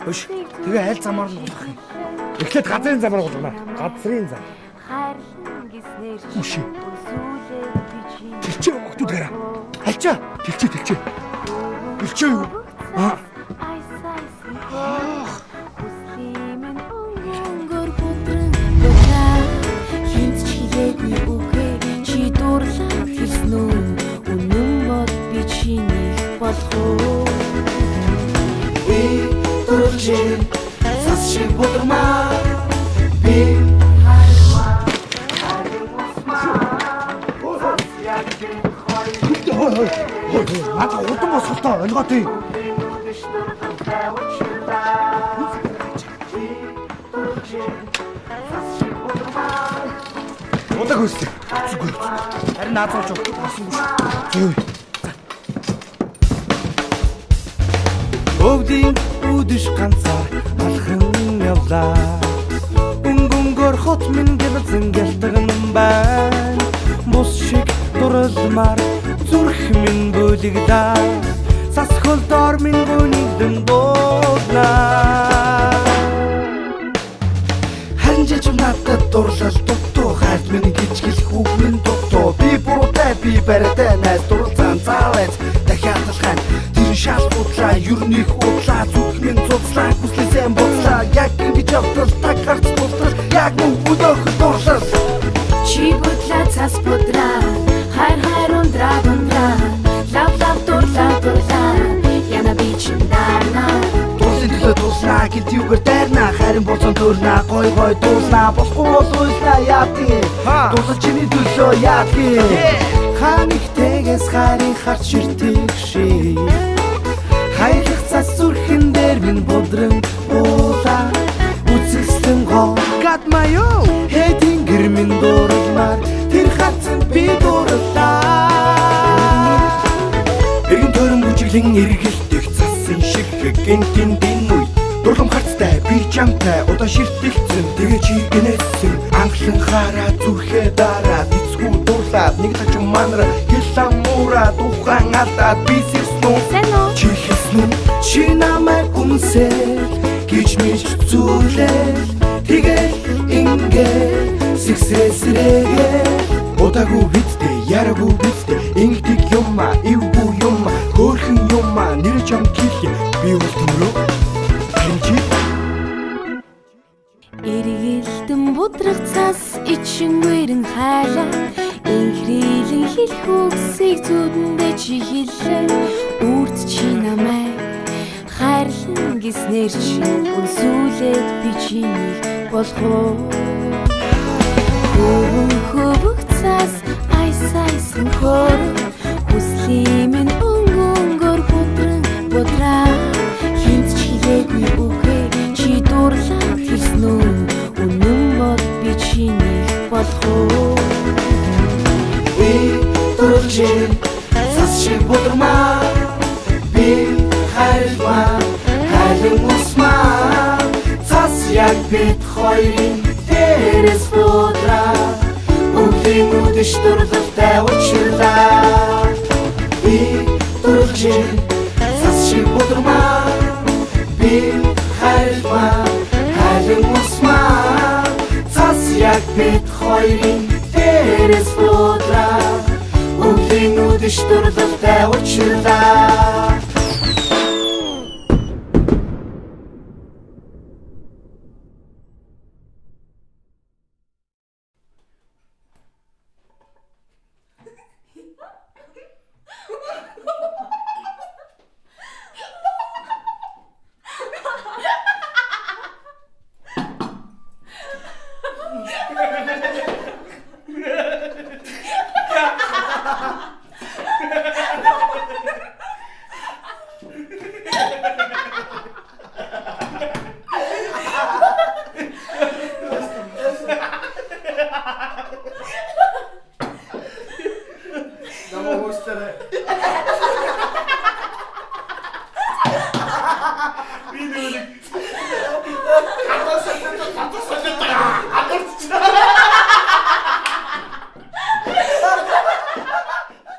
Өш, тэгээ аль замаар нь болох юм. Эхлээд газрын замаар болгоно. Газрын зам. Үш. Тэлчээ өгтүүд гараа. Альчаа. Тэлчээ. Тэлчээ юу? Сас шиг бодмаа би Ата удам босголтоо ойлгоотой. Удаг өстэй. Зүгээр. Харин наазууч болсон биш. Зөө. Өвдийн үдэш ганцаар алхан явлаа. Өнгөнгөр хот минь гэлзэн гэлтгэн байна. Бус шиг дурлмаар зүрх минь бүлэгдаа. Сас хөлдор минь гүнигдэн буудлаа. Ханжиж надад дурлал дуттуу. Хайрт минь гिचгэл хүүг минь дуттуу. Би буруутай би барьтай найз дурлцаан заавал дахиад алхана. Шал удлаа, юрных удлаа, зүрх минь цуцлаа, хүслээсээ бодлаа. Яг ингэж явтал, так харц тултал, яг мөн өдөөх дурлал. Чи бодлаа, цас бодраа, хайр ундраа, лав дурлаа, яна би чин даарнаа. Дуусын төлөө дууснаа, гинт юугаар дайрнаа, хайрын болцон төрнаа, гой дууснаа, болохгүй бол уйлнаа яадгийн. Дуусал чиний төлөө яадгийн. Хаан ихтэйгээс хайрын харт ширтэх ший. Хайрах цас зүрхэн дээр минь бодрон уулаа. Үзэсгэлэн гоо гадмаяо хэдин гэр минь дууралмаар тэр хацсан би дуурлаа. Эргэн тойрон бүжиглэн эргэлдэх цасан шиг гинтин дин үе. Дурлам харцтай би чамтай удаа ширтэгцэн тэгээ чи гэнэсэн анхлан хараа зүрхээ дараа бицгүй дурлаад нэг тач манара хэлсэн муура тухайн алдаад би сэрснүү чи хэлснүү чи намайг үнсэл гэж мич зүйлэл тэгэл ингээд сэгсрэсрэгээ удаагүй битдээ яраагүй битдээ ингэдэг юмма эвгүй юмма хөөрхөн юмма нэр чам килээ би үл төмрөө Эргэлтэн будрах цас ичингэрэн хайлаа. Инхрийлэн хэлэх үгсийг зүдэндээ чи хэлээ. Үрд чи намайг хайрлан гэснээр чи үнсүүлээд би чинийг болгоо. Хөвөх цас айсан хөр хүслийн минь өнгөнгөр бодраа. Хинт чилээгүй үгүй чи дурлаа хэлснүү. Үнэн бод би чинийг болгоо. Би дурлжээ сас шиг бодмаа. Би хайрмаа хайрын усмаа. Цас яг бид хоёрын дээрээс бодраа. Өвлийн үдэш дурлалтай учирлаа. Би дурлжээ сас шиг бодмаа. Би хайрмаа хайрын усмаа. Цас яг бид хоёрын дээрээс бодраа. Өвлийн үдэш дурлалтай учирлаа. Намаа уустараа.